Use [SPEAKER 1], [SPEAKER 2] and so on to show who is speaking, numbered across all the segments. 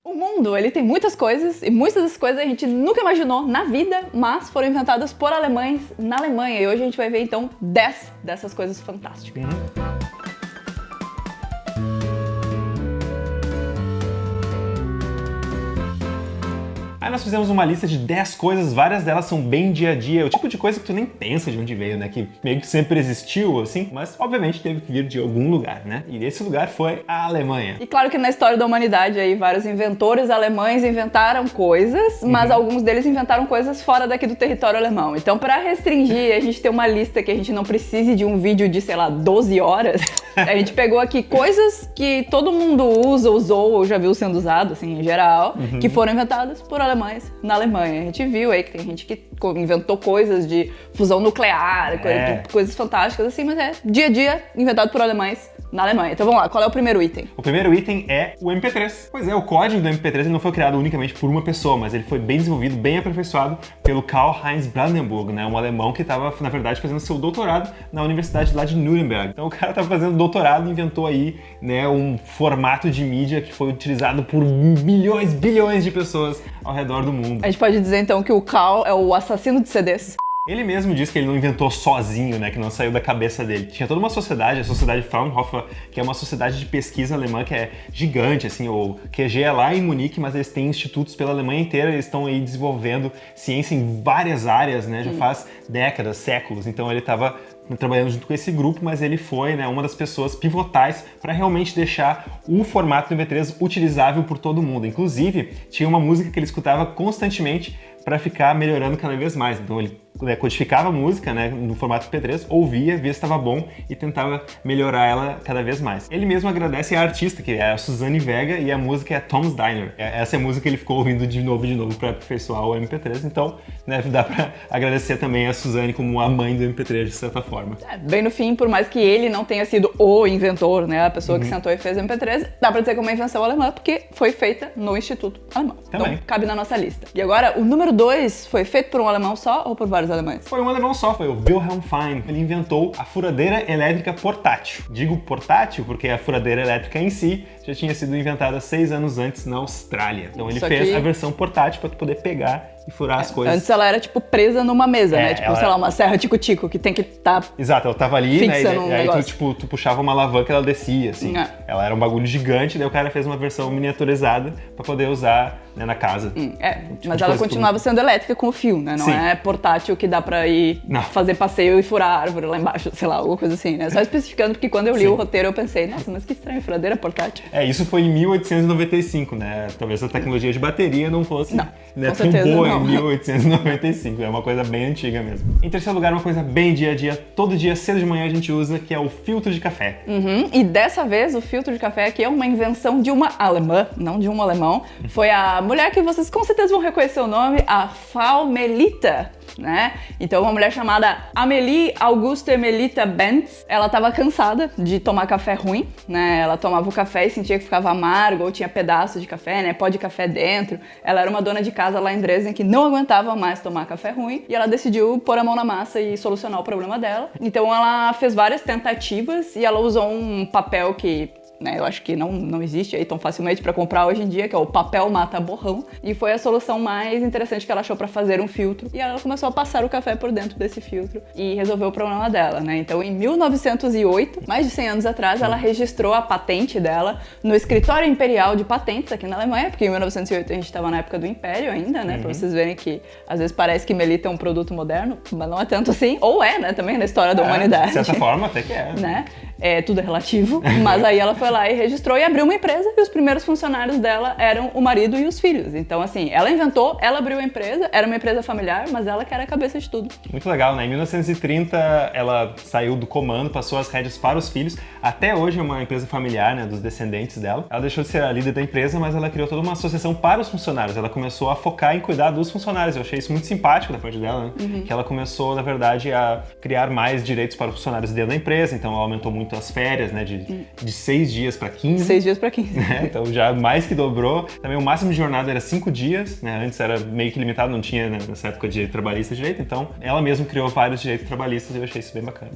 [SPEAKER 1] O mundo, ele tem muitas coisas, e muitas das coisas a gente nunca imaginou na vida, mas foram inventadas por alemães na Alemanha. E hoje a gente vai ver, então, 10 dessas coisas fantásticas.
[SPEAKER 2] Aí nós fizemos uma lista de 10 coisas, várias delas são bem dia a dia, o tipo de coisa que tu nem pensa de onde veio, né? Que meio que sempre existiu, assim, mas obviamente teve que vir de algum lugar, né? E esse lugar foi a Alemanha.
[SPEAKER 1] E claro que na história da humanidade aí, vários inventores alemães inventaram coisas, mas alguns deles inventaram coisas fora daqui do território alemão. Então, pra restringir, a gente tem uma lista que a gente não precise de um vídeo de, sei lá, 12 horas. A gente pegou aqui coisas que todo mundo usa, usou ou já viu sendo usado, assim, em geral, que foram inventadas por alemães na Alemanha. A gente viu aí que tem gente que inventou coisas de fusão nuclear, coisas fantásticas assim, mas é dia a dia inventado por alemães na Alemanha. Então vamos lá, qual é o primeiro item?
[SPEAKER 2] O primeiro item é o MP3. Pois é, o código do MP3 ele não foi criado unicamente por uma pessoa, mas ele foi bem desenvolvido, bem aperfeiçoado pelo Karl-Heinz Brandenburg, né? Um alemão que estava, na verdade, fazendo seu doutorado na universidade lá de Nuremberg. Então o cara estava fazendo doutorado e inventou aí, né, um formato de mídia que foi utilizado por milhões, bilhões de pessoas ao redor do mundo.
[SPEAKER 1] A gente pode dizer então que o Karl é o assassino de CDs.
[SPEAKER 2] Ele mesmo diz que ele não inventou sozinho, né, que não saiu da cabeça dele. Tinha toda uma sociedade, a sociedade Fraunhofer, que é uma sociedade de pesquisa alemã que é gigante, assim, o QG é lá em Munique, mas eles têm institutos pela Alemanha inteira, eles estão aí desenvolvendo ciência em várias áreas, né, já faz décadas, séculos. Então ele estava trabalhando junto com esse grupo, mas ele foi, né, uma das pessoas pivotais para realmente deixar o formato do MP3 utilizável por todo mundo. Inclusive, tinha uma música que ele escutava constantemente para ficar melhorando cada vez mais. Então ele codificava a música, né, no formato MP3, ouvia, via se estava bom e tentava melhorar ela cada vez mais. Ele mesmo agradece a artista, que é a Suzanne Vega, e a música é Tom's Diner. Essa é a música que ele ficou ouvindo de novo para aperfeiçoar o MP3, então, né, dá para agradecer também a Suzanne como a mãe do MP3, de certa forma.
[SPEAKER 1] Bem no fim, por mais que ele não tenha sido o inventor, né, a pessoa que sentou e fez o MP3, dá pra dizer que é uma invenção alemã, porque foi feita no Instituto Alemão.
[SPEAKER 2] Também.
[SPEAKER 1] Então, cabe na nossa lista. E agora, o número 2 foi feito por um alemão só ou por vários alemães?
[SPEAKER 2] Foi um alemão só, foi o Wilhelm Fein. Ele inventou a furadeira elétrica portátil. Digo portátil porque a furadeira elétrica em si já tinha sido inventada 6 anos antes na Austrália. Então ele fez a versão portátil para tu poder pegar e furar as coisas.
[SPEAKER 1] Antes ela era, tipo, presa numa mesa, né? Tipo, sei lá, uma serra tico-tico que tem que estar...
[SPEAKER 2] Exato, ela tava ali, né?
[SPEAKER 1] E
[SPEAKER 2] aí tu puxava uma alavanca e ela descia, assim. Ela era um bagulho gigante, daí o cara fez uma versão miniaturizada para poder usar, né, na casa.
[SPEAKER 1] Mas ela continuava sendo elétrica com o fio, né? Não é portátil que dá pra ir fazer passeio e furar a árvore lá embaixo, sei lá, alguma coisa assim, né? Só especificando porque quando eu li o roteiro eu pensei, nossa, mas que estranho, furadeira portátil.
[SPEAKER 2] Isso foi em 1895, né? Talvez a tecnologia de bateria não fosse tão boa em 1895. É uma coisa bem antiga mesmo. Em terceiro lugar, uma coisa bem dia a dia, todo dia, cedo de manhã a gente usa, que é o filtro de café.
[SPEAKER 1] E dessa vez, o filtro de café aqui é uma invenção de uma alemã, não de um alemão. Foi a mulher que vocês com certeza vão reconhecer o nome, a Frau Melita, né? Então, uma mulher chamada Amelie Auguste Melita Benz, ela estava cansada de tomar café ruim, né? Ela tomava o café e sentia que ficava amargo ou tinha pedaços de café, né? Pó de café dentro. Ela era uma dona de casa lá em Dresden que não aguentava mais tomar café ruim e ela decidiu pôr a mão na massa e solucionar o problema dela. Então, ela fez várias tentativas e ela usou um papel que, né, eu acho que não existe aí tão facilmente para comprar hoje em dia, que é o papel mata borrão, e foi a solução mais interessante que ela achou para fazer um filtro, e ela começou a passar o café por dentro desse filtro e resolveu o problema dela, né? Então, em 1908, mais de 100 anos atrás, ela registrou a patente dela no Escritório Imperial de Patentes aqui na Alemanha, porque em 1908 a gente estava na época do Império ainda, né? Pra vocês verem que às vezes parece que Melita é um produto moderno, mas não é tanto assim, ou é, né? Também na história da humanidade.
[SPEAKER 2] De certa forma, até que é.
[SPEAKER 1] Né? Tudo é relativo, mas aí ela foi lá e registrou e abriu uma empresa e os primeiros funcionários dela eram o marido e os filhos. Então, assim, ela inventou, ela abriu a empresa, era uma empresa familiar, mas ela que era a cabeça de tudo.
[SPEAKER 2] Muito legal, né? Em 1930, ela saiu do comando, passou as rédeas para os filhos. Até hoje é uma empresa familiar, né, dos descendentes dela. Ela deixou de ser a líder da empresa, mas ela criou toda uma associação para os funcionários. Ela começou a focar em cuidar dos funcionários. Eu achei isso muito simpático da parte dela, né? Que ela começou, na verdade, a criar mais direitos para os funcionários dentro da empresa. Então, ela aumentou muito aumentou as férias, né, de 6 dias para 15.
[SPEAKER 1] 6 dias para 15.
[SPEAKER 2] Né? Então já mais que dobrou. Também o máximo de jornada era 5 dias, né? Antes era meio que limitado, não tinha, né, nessa época de trabalhista direito, então ela mesma criou vários direitos trabalhistas e eu achei isso bem bacana.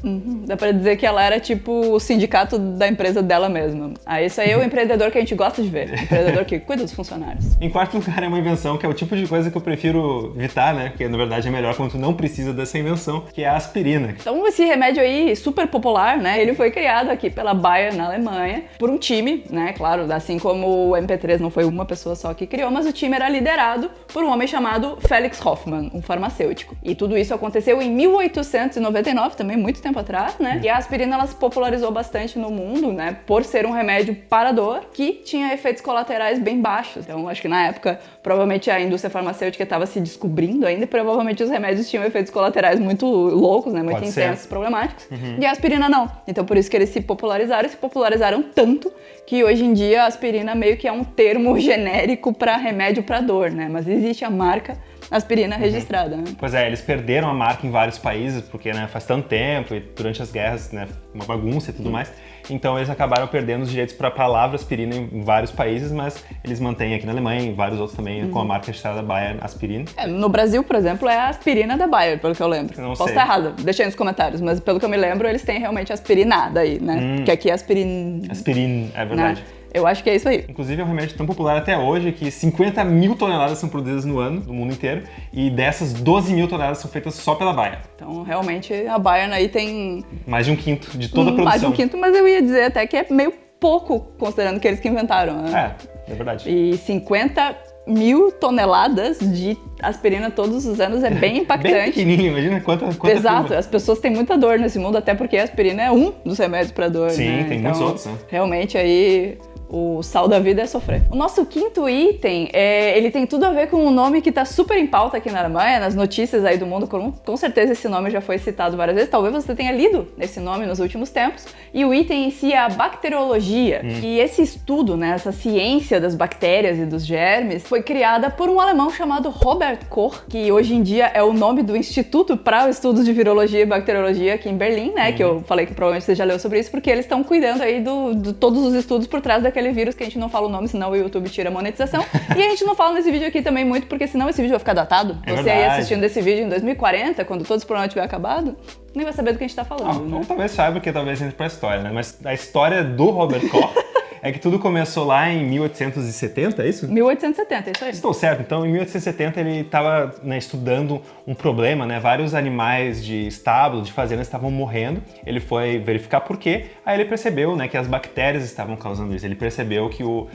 [SPEAKER 1] Dá pra dizer que ela era tipo o sindicato da empresa dela mesma. Isso aí é o empreendedor que a gente gosta de ver, o empreendedor que cuida dos funcionários.
[SPEAKER 2] Em quarto lugar é uma invenção que é o tipo de coisa que eu prefiro evitar, né? Porque na verdade é melhor quando tu não precisa dessa invenção, que é a aspirina.
[SPEAKER 1] Então esse remédio aí, super popular, né? Ele foi criado aqui pela Bayer, na Alemanha, por um time, né? Claro, assim como o MP3 não foi uma pessoa só que criou, mas o time era liderado por um homem chamado Felix Hoffmann, um farmacêutico. E tudo isso aconteceu em 1899, também muito tempo atrás, né? E a aspirina, ela se popularizou bastante no mundo, né? Por ser um remédio para dor que tinha efeitos colaterais bem baixos. Então, acho que na época, provavelmente a indústria farmacêutica estava se descobrindo ainda e provavelmente os remédios tinham efeitos colaterais muito loucos, né? Muito intensos, problemáticos. E a aspirina não. Então, por isso que eles se popularizaram tanto que hoje em dia a aspirina meio que é um termo genérico para remédio para dor, né? Mas existe a marca aspirina registrada, né?
[SPEAKER 2] Pois é, eles perderam a marca em vários países, porque, né, faz tanto tempo e durante as guerras, né, uma bagunça e tudo mais. Então eles acabaram perdendo os direitos para a palavra aspirina em vários países, mas eles mantêm aqui na Alemanha e em vários outros também, com a marca registrada da Bayer, aspirina.
[SPEAKER 1] No Brasil, por exemplo, é a aspirina da Bayer, pelo que eu lembro.
[SPEAKER 2] Não
[SPEAKER 1] Posso
[SPEAKER 2] sei.
[SPEAKER 1] estar errado, deixa aí nos comentários, mas pelo que eu me lembro, eles têm realmente aspirina daí, né? Que aqui é aspirina.
[SPEAKER 2] Aspirina, é verdade.
[SPEAKER 1] Né? Eu acho que é isso aí.
[SPEAKER 2] Inclusive é um remédio tão popular até hoje que 50 mil toneladas são produzidas no ano, no mundo inteiro, e dessas 12 mil toneladas são feitas só pela Bayer.
[SPEAKER 1] Então, realmente, a Bayer aí tem...
[SPEAKER 2] Mais de um quinto de toda a produção.
[SPEAKER 1] Mais de um quinto, mas eu ia dizer até que é meio pouco, considerando que eles que inventaram, né?
[SPEAKER 2] É verdade.
[SPEAKER 1] E 50 mil toneladas de aspirina todos os anos é bem impactante.
[SPEAKER 2] Bem pequenininho, imagina quanta
[SPEAKER 1] Exato,
[SPEAKER 2] turma.
[SPEAKER 1] as pessoas têm muita dor nesse mundo, até porque a aspirina é um dos remédios para dor,
[SPEAKER 2] Sim,
[SPEAKER 1] né?
[SPEAKER 2] tem muitos outros, né?
[SPEAKER 1] Realmente aí o sal da vida é sofrer. O nosso quinto item, ele tem tudo a ver com um nome que tá super em pauta aqui na Alemanha, nas notícias aí do mundo, com certeza esse nome já foi citado várias vezes, talvez você tenha lido esse nome nos últimos tempos, e o item em si é a bacteriologia. E esse estudo, né, essa ciência das bactérias e dos germes, foi criada por um alemão chamado Robert Koch, que hoje em dia é o nome do Instituto para Estudos de Virologia e Bacteriologia aqui em Berlim, né, que eu falei que provavelmente você já leu sobre isso, porque eles estão cuidando aí de todos os estudos por trás daquele vírus que a gente não fala o nome, senão o YouTube tira a monetização. E a gente não fala nesse vídeo aqui também muito, porque senão esse vídeo vai ficar datado.
[SPEAKER 2] É
[SPEAKER 1] você
[SPEAKER 2] verdade.
[SPEAKER 1] aí assistindo esse vídeo em 2040, quando todos os problemas tiverem acabado, nem vai saber do que a gente tá falando, né?
[SPEAKER 2] Ou talvez saiba, porque talvez entre pra história, né? Mas a história do Robert Koch é que tudo começou lá em 1870, é isso?
[SPEAKER 1] 1870, isso aí.
[SPEAKER 2] Estou certo. Então, em 1870, ele estava, né, estudando um problema, né? Vários animais de estábulo, de fazenda, estavam morrendo. Ele foi verificar por quê. Aí ele percebeu, né, que as bactérias estavam causando isso. Ele percebeu que o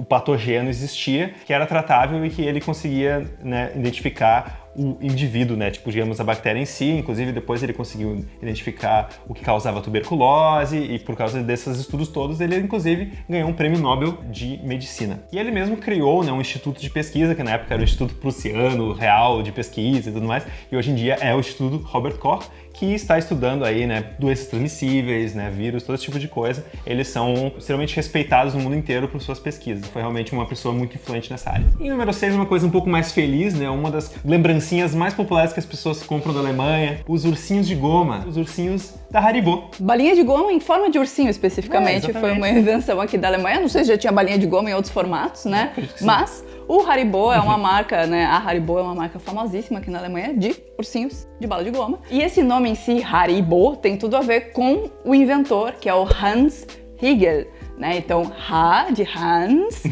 [SPEAKER 2] patogeno existia, que era tratável e que ele conseguia, né, identificar o indivíduo, né, tipo, digamos, a bactéria em si. Inclusive, depois ele conseguiu identificar o que causava tuberculose e por causa desses estudos todos, ele, inclusive, ganhou um prêmio Nobel de Medicina. E ele mesmo criou, né, um instituto de pesquisa, que na época era o Instituto Prussiano Real de Pesquisa e tudo mais, e hoje em dia é o Instituto Robert Koch, que está estudando aí, né, doenças transmissíveis, né, vírus, todo esse tipo de coisa. Eles são extremamente respeitados no mundo inteiro por suas pesquisas. Foi realmente uma pessoa muito influente nessa área. E número 6, uma coisa um pouco mais feliz, né, uma das lembrancinhas mais populares que as pessoas compram da Alemanha, os ursinhos de goma, os ursinhos da Haribo.
[SPEAKER 1] Balinha de goma em forma de ursinho, especificamente, foi
[SPEAKER 2] exatamente.
[SPEAKER 1] uma invenção aqui da Alemanha. Não sei se já tinha balinha de goma em outros formatos, né?
[SPEAKER 2] Acredito que sim.
[SPEAKER 1] Mas o Haribo é uma marca, né? A Haribo é uma marca famosíssima aqui na Alemanha de ursinhos de bala de goma. E esse nome em si, Haribo, tem tudo a ver com o inventor, que é o Hans Riegel, né? Então, Ha de Hans,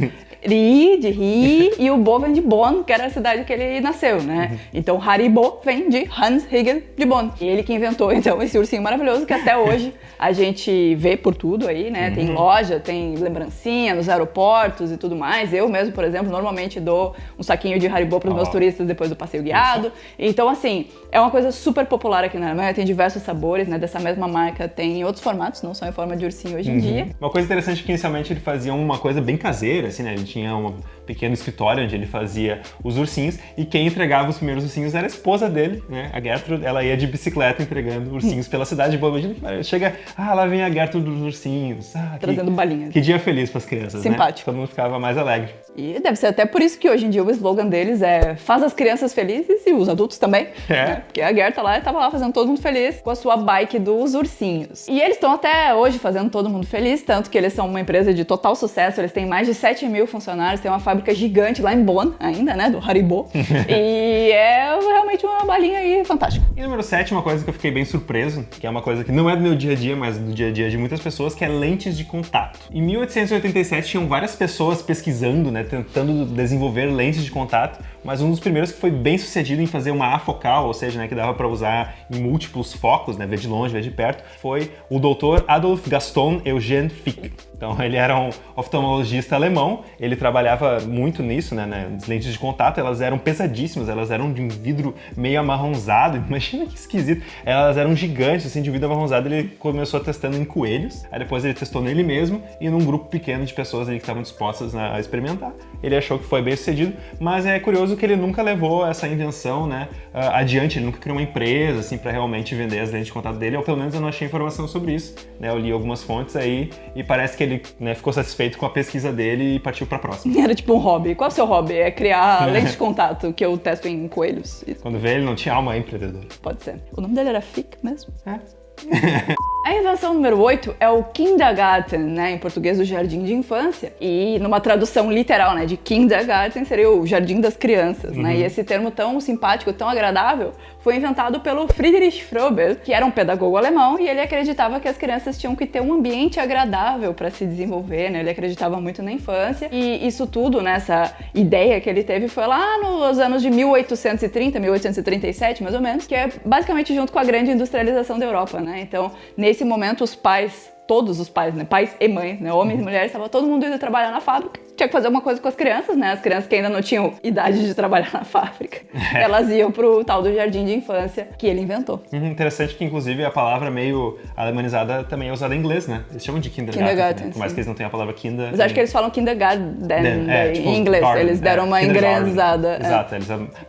[SPEAKER 1] Ri de Ri e o Bo vem de Bonn, que era a cidade que ele nasceu, né? Então, Haribo vem de Hans Riegel de Bonn. E ele que inventou, então, esse ursinho maravilhoso que até hoje a gente vê por tudo aí, né? Tem loja, tem lembrancinha nos aeroportos e tudo mais. Eu mesmo, por exemplo, normalmente dou um saquinho de Haribo para os meus turistas depois do passeio guiado. Então, assim, é uma coisa super popular aqui na Alemanha. Tem diversos sabores, né? Dessa mesma marca tem em outros formatos, não só em forma de ursinho hoje em dia.
[SPEAKER 2] Uma coisa interessante é que inicialmente ele fazia uma coisa bem caseira, assim, né? Ele tinha pequeno escritório onde ele fazia os ursinhos, e quem entregava os primeiros ursinhos era a esposa dele, né? A Gertrude, ela ia de bicicleta entregando ursinhos pela cidade. Imagina que chega, lá vem a Gertrude dos ursinhos.
[SPEAKER 1] Trazendo balinhas.
[SPEAKER 2] Que dia feliz para as crianças,
[SPEAKER 1] simpático,
[SPEAKER 2] né? Todo mundo ficava mais alegre.
[SPEAKER 1] E deve ser até por isso que hoje em dia o slogan deles é faz as crianças felizes e os adultos também. Né? Porque a Gerta lá estava lá fazendo todo mundo feliz com a sua bike dos ursinhos. E eles estão até hoje fazendo todo mundo feliz, tanto que eles são uma empresa de total sucesso, eles têm mais de 7 mil funcionários, tem uma fábrica gigante lá em Bonn ainda, né, do Haribo. E é realmente uma balinha aí fantástica.
[SPEAKER 2] E número 7, uma coisa que eu fiquei bem surpreso, que é uma coisa que não é do meu dia a dia, mas do dia a dia de muitas pessoas, que é lentes de contato. Em 1887 tinham várias pessoas pesquisando, né, tentando desenvolver lentes de contato, mas um dos primeiros que foi bem sucedido em fazer uma afocal, ou seja, né, que dava para usar em múltiplos focos, né, ver de longe, ver de perto, foi o Dr. Adolf Gaston Eugen Fick. Então ele era um oftalmologista alemão, ele trabalhava muito nisso, né, as lentes de contato, elas eram pesadíssimas, elas eram de um vidro meio amarronzado, imagina que esquisito, elas eram gigantes, assim, de vidro amarronzado. Ele começou testando em coelhos, aí depois ele testou nele mesmo e num grupo pequeno de pessoas ali que estavam dispostas a experimentar. Ele achou que foi bem sucedido, mas é curioso que ele nunca levou essa invenção, né, adiante, ele nunca criou uma empresa, assim, para realmente vender as lentes de contato dele, ou pelo menos eu não achei informação sobre isso, né, eu li algumas fontes aí e parece que ele, né, ficou satisfeito com a pesquisa dele e partiu para a próxima.
[SPEAKER 1] Era tipo um hobby. Qual é o seu hobby? É criar lente de contato, que eu testo em coelhos.
[SPEAKER 2] Quando vê, ele não tinha alma empreendedora.
[SPEAKER 1] Pode ser. O nome dele era Fick mesmo?
[SPEAKER 2] É.
[SPEAKER 1] A invenção número 8 é o Kindergarten, né, em português o jardim de infância, e numa tradução literal, né, de Kindergarten seria o jardim das crianças, né, e esse termo tão simpático, tão agradável, foi inventado pelo Friedrich Froebel, que era um pedagogo alemão, e ele acreditava que as crianças tinham que ter um ambiente agradável para se desenvolver, né, ele acreditava muito na infância, e isso tudo, né, essa ideia que ele teve foi lá nos anos de 1830, 1837, mais ou menos, que é basicamente junto com a grande industrialização da Europa, né, então nesse momento os pais, todos os pais, né, pais e mães, né, homens e mulheres, estava todo mundo indo trabalhar na fábrica, tinha que fazer alguma coisa com as crianças, né, as crianças que ainda não tinham idade de trabalhar na fábrica, elas iam pro tal do jardim de infância que ele inventou.
[SPEAKER 2] Interessante que, inclusive, a palavra meio alemanizada também é usada em inglês, né, eles chamam de Kindergarten, né? Por mais que eles não tenham a palavra Kinder.
[SPEAKER 1] Mas acho que eles falam Kindergarten tipo, em inglês,
[SPEAKER 2] garden,
[SPEAKER 1] eles deram uma inglesada.
[SPEAKER 2] Exato,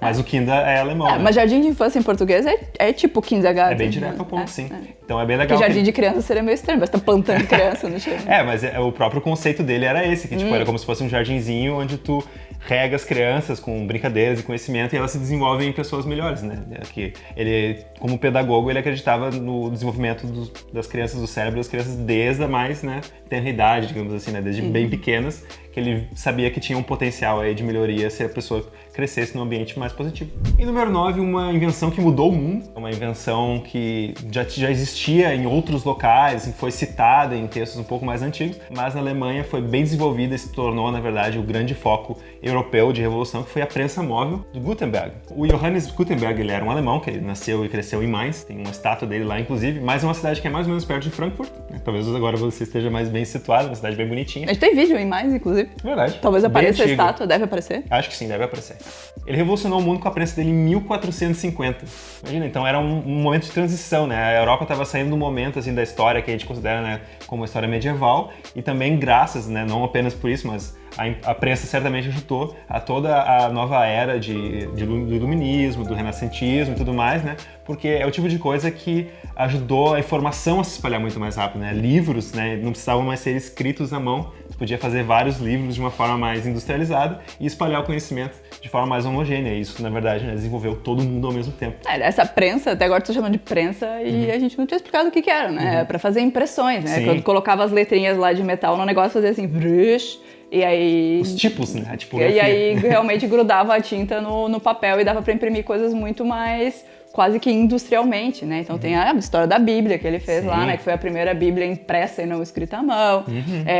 [SPEAKER 2] mas o Kinder é alemão. Né?
[SPEAKER 1] Mas jardim de infância em português é tipo Kindergarten.
[SPEAKER 2] É bem direto ao ponto, sim. Então é bem legal.
[SPEAKER 1] Porque jardim de criança seria meio estranho, mas tá plantando criança no chão.
[SPEAKER 2] Mas o próprio conceito dele era esse, que tipo, era como se fosse um jardinzinho onde tu rega as crianças com brincadeiras e conhecimento e elas se desenvolvem em pessoas melhores, né? Que ele, como pedagogo, ele acreditava no desenvolvimento das crianças, do cérebro das crianças desde a mais, né, tenra idade, digamos assim, né? Desde bem pequenas, que ele sabia que tinha um potencial aí de melhoria se a pessoa crescesse num ambiente mais positivo. E número 9, uma invenção que mudou o mundo, uma invenção que já existia em outros locais, assim, foi citada em textos um pouco mais antigos, mas na Alemanha foi bem desenvolvida e se tornou, na verdade, o grande foco europeu de revolução, que foi a prensa móvel do Gutenberg. O Johannes Gutenberg, ele era um alemão, que ele nasceu e cresceu em Mainz, tem uma estátua dele lá, inclusive, mas é uma cidade que é mais ou menos perto de Frankfurt, né? Talvez agora você esteja mais bem situado, uma cidade bem bonitinha.
[SPEAKER 1] A gente tem vídeo em Mainz, inclusive.
[SPEAKER 2] Verdade.
[SPEAKER 1] Talvez apareça a estátua, deve aparecer.
[SPEAKER 2] Acho que sim, deve aparecer. Ele revolucionou o mundo com a prensa dele em 1450. Imagina, então era um momento de transição, né? A Europa estava saindo de um momento assim da história que a gente considera, né, como a história medieval, e também graças, né, não apenas por isso, mas a prensa certamente ajudou a toda a nova era do iluminismo, do renascentismo e tudo mais, né? Porque é o tipo de coisa que ajudou a informação a se espalhar muito mais rápido, né? Livros, né, não precisavam mais ser escritos à mão, tu podia fazer vários livros de uma forma mais industrializada e espalhar o conhecimento de forma mais homogênea. Isso, na verdade, né, desenvolveu todo mundo ao mesmo tempo.
[SPEAKER 1] Essa prensa, até agora tu tá chamando de prensa e a gente não tinha explicado o que era, né? Pra fazer impressões, né?
[SPEAKER 2] Sim.
[SPEAKER 1] Quando colocava as letrinhas lá de metal no negócio, fazia assim, brush, e aí...
[SPEAKER 2] Os tipos, né?
[SPEAKER 1] E aí realmente grudava a tinta no papel e dava pra imprimir coisas muito mais quase que industrialmente, né? Então tem a história da Bíblia que ele fez lá, né? Que foi a primeira Bíblia impressa e não escrita à mão.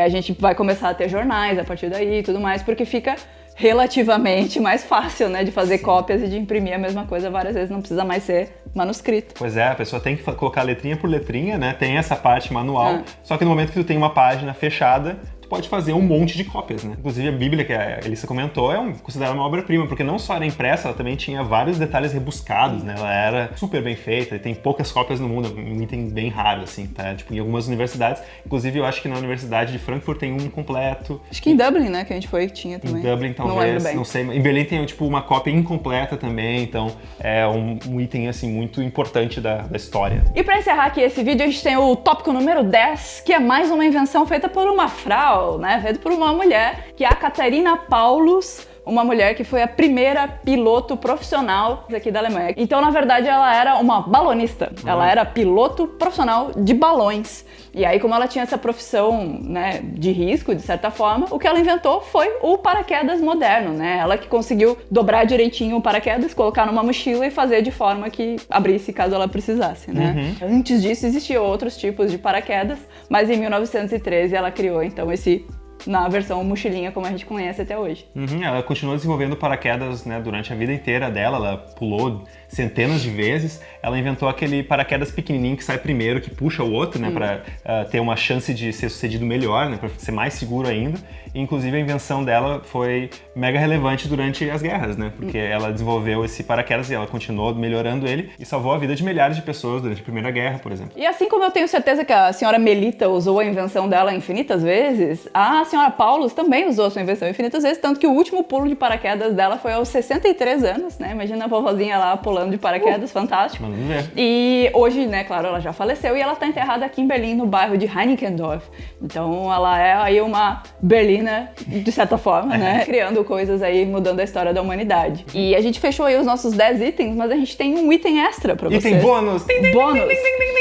[SPEAKER 1] A gente vai começar a ter jornais a partir daí e tudo mais, porque fica relativamente mais fácil, né? De fazer cópias e de imprimir a mesma coisa várias vezes, não precisa mais ser manuscrito.
[SPEAKER 2] Pois é, a pessoa tem que colocar letrinha por letrinha, né? Tem essa parte manual, só que no momento que tu tem uma página fechada, tu pode fazer um monte de cópias, né? Inclusive a Bíblia, que a Elissa comentou, é considerada uma obra-prima, porque não só era impressa, ela também tinha vários detalhes rebuscados, né? Ela era super bem feita e tem poucas cópias no mundo, um item bem raro, assim, tá? Tipo, em algumas universidades, inclusive eu acho que na Universidade de Frankfurt tem um completo.
[SPEAKER 1] Acho que em Dublin, né, que a gente foi, tinha também.
[SPEAKER 2] Em Dublin, talvez, não sei. Em Berlim tem, tipo, uma cópia incompleta também, então é um item, assim, muito importante da história.
[SPEAKER 1] E pra encerrar aqui esse vídeo, a gente tem o tópico número 10, que é mais uma invenção feita por uma frau, né, feita por uma mulher, que é a Katharina Paulus, uma mulher que foi a primeira piloto profissional aqui da Alemanha. Então, na verdade, ela era uma balonista. Ela era piloto profissional de balões. E aí, como ela tinha essa profissão, né, de risco, de certa forma, o que ela inventou foi o paraquedas moderno, né? Ela que conseguiu dobrar direitinho o paraquedas, colocar numa mochila e fazer de forma que abrisse caso ela precisasse, né? Antes disso, existiam outros tipos de paraquedas, mas em 1913 ela criou, então, esse na versão mochilinha como a gente conhece até hoje.
[SPEAKER 2] Ela continuou desenvolvendo paraquedas, né, durante a vida inteira dela, ela pulou centenas de vezes, ela inventou aquele paraquedas pequenininho que sai primeiro, que puxa o outro, né, para ter uma chance de ser sucedido melhor, né, para ser mais seguro ainda. E, inclusive a invenção dela foi mega relevante durante as guerras, né, porque ela desenvolveu esse paraquedas e ela continuou melhorando ele e salvou a vida de milhares de pessoas durante a Primeira Guerra, por exemplo.
[SPEAKER 1] E assim como eu tenho certeza que a senhora Melita usou a invenção dela infinitas vezes, a senhora Paulus também usou a sua invenção infinitas vezes, tanto que o último pulo de paraquedas dela foi aos 63 anos, né? Imagina a vovozinha lá pulando de paraquedas, fantástico.
[SPEAKER 2] Vamos ver.
[SPEAKER 1] E hoje, né, claro, ela já faleceu e ela tá enterrada aqui em Berlim, no bairro de Reinickendorf. Então ela é aí uma berlina, de certa forma, né? Criando coisas aí, mudando a história da humanidade. E a gente fechou aí os nossos 10 itens, mas a gente tem um item extra pra vocês.
[SPEAKER 2] Item bônus!
[SPEAKER 1] Bônus!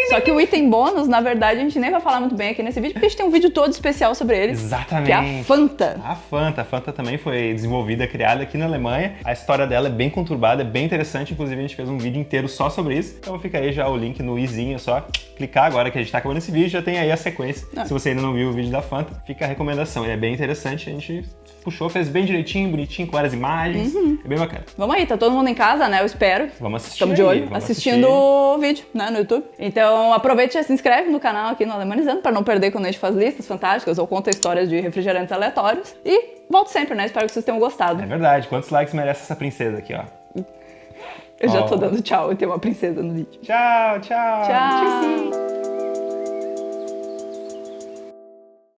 [SPEAKER 1] Só que o item bônus, na verdade, a gente nem vai falar muito bem aqui nesse vídeo, porque a gente tem um vídeo todo especial sobre ele.
[SPEAKER 2] Exatamente.
[SPEAKER 1] Que é a Fanta.
[SPEAKER 2] A Fanta também foi desenvolvida, criada aqui na Alemanha. A história dela é bem conturbada, é bem interessante. Inclusive, a gente fez um vídeo inteiro só sobre isso. Então fica aí já o link no izinho, é só clicar agora que a gente tá acabando esse vídeo, já tem aí a sequência. Se você ainda não viu o vídeo da Fanta, fica a recomendação. Ele é bem interessante, a gente puxou, fez bem direitinho, bonitinho, com várias imagens. É bem bacana.
[SPEAKER 1] Vamos aí, tá todo mundo em casa, né? Eu espero.
[SPEAKER 2] Vamos assistir.
[SPEAKER 1] Estamos de olho, assistindo o vídeo, né, no YouTube. Então aproveite e se inscreve no canal aqui no Alemanizando, pra não perder quando a gente faz listas fantásticas ou conta histórias de refrigerantes aleatórios. E volto sempre, né? Espero que vocês tenham gostado.
[SPEAKER 2] É verdade. Quantos likes merece essa princesa aqui, ó?
[SPEAKER 1] Eu já tô dando tchau e tem uma princesa no vídeo.
[SPEAKER 2] Tchau, tchau.
[SPEAKER 1] Tchau.